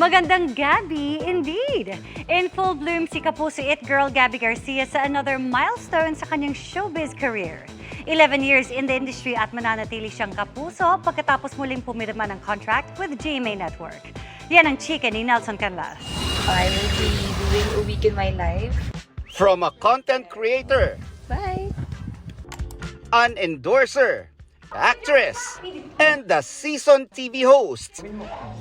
Magandang gabi indeed! In full bloom si Kapuso It Girl Gabby Garcia sa another milestone sa kanyang showbiz career. 11 years in the industry at mananatili siyang kapuso pagkatapos muling pumirma ng contract with GMA Network. Yan ang chika ni Nelson Canlas. I will be doing a week in my life. From a content creator, Bye! an endorser, actress, and the seasoned TV host,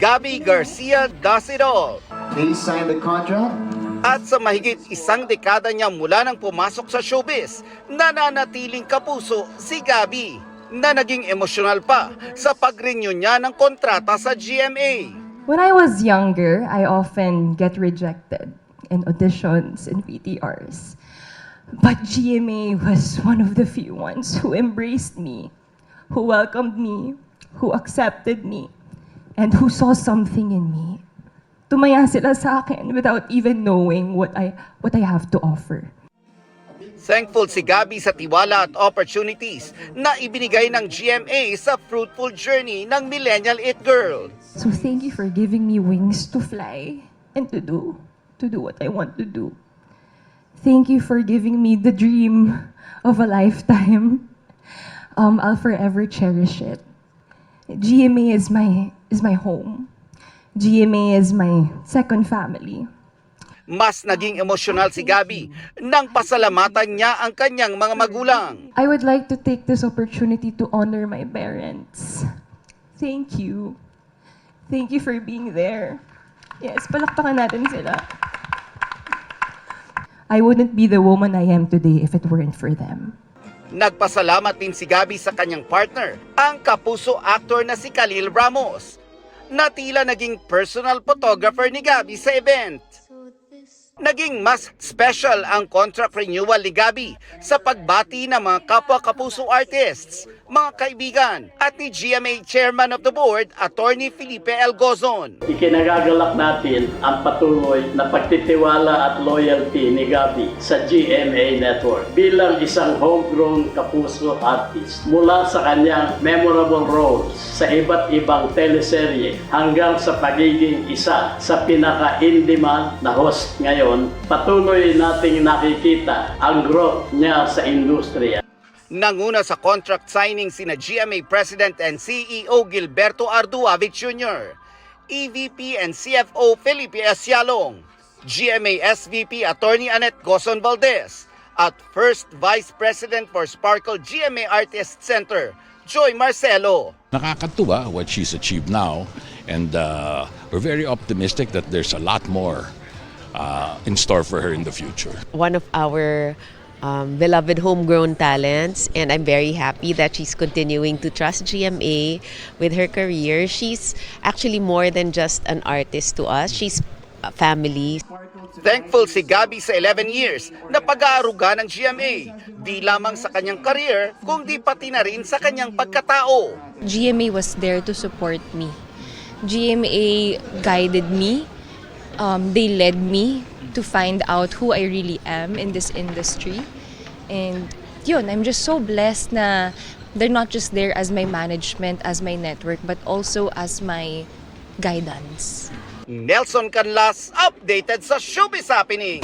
Gabby Garcia does it all. Please sign the contract. At sa mahigit isang dekada niya mula nang pumasok sa showbiz, nananatiling kapuso si Gabby na naging emosyonal pa sa pag-renew niya ng kontrata sa GMA. When I was younger, I often get rejected in auditions and VTRs. But GMA was one of the few ones who embraced me, who welcomed me, who accepted me, and who saw something in me. Tumaya sila sa akin without even knowing what I have to offer. Thankful si Gabby sa tiwala at opportunities na ibinigay ng GMA sa fruitful journey ng Millennial It Girl. So thank you for giving me wings to fly and to do what I want to do. Thank you for giving me the dream of a lifetime. I'll forever cherish it. GMA is my home. GMA is my second family. Mas naging emosyonal si Gabby nang pasalamatan niya ang kanyang mga magulang. I would like to take this opportunity to honor my parents. Thank you. Thank you for being there. Yes, palakpakan natin sila. I wouldn't be the woman I am today if it weren't for them. Nagpasalamat din si Gabby sa kanyang partner, ang kapuso actor na si Khalil Ramos, na tila naging personal photographer ni Gabby sa event. Naging mas special ang contract renewal ni Gabby sa pagbati ng mga kapwa-kapuso artists, mga kaibigan, at ni GMA Chairman of the Board, Attorney Felipe L. Gozon. Ikinagagalak natin ang patuloy na pagtitiwala at loyalty ni Gabby sa GMA Network bilang isang homegrown kapuso artist. Mula sa kanyang memorable roles sa iba't ibang teleserye hanggang sa pagiging isa sa pinaka-in-demand na host ngayon, patuloy nating nakikita ang growth niya sa industriya. Nanguna sa contract signing sina GMA President and CEO Gilberto Arduavic Jr., EVP and CFO Felipe Asialong, GMA SVP Attorney Annette Gozon Valdez, at First Vice President for Sparkle GMA Artist Center, Joy Marcelo. Nakakatuwa what she's achieved now, and we're very optimistic that there's a lot more in store for her in the future. One of our beloved homegrown talents, and I'm very happy that she's continuing to trust GMA with her career. She's actually more than just an artist to us. She's a family. Thankful si Gabby sa 11 years na pag-aaruga ng GMA, di lamang sa kanyang career, kundi pati na rin sa kanyang pagkatao. GMA was there to support me. GMA guided me. They led me to find out who I really am in this industry. And yun, I'm just so blessed na they're not just there as my management, as my network, but also as my guidance. Nelson Canlas, updated sa Showbiz Happening.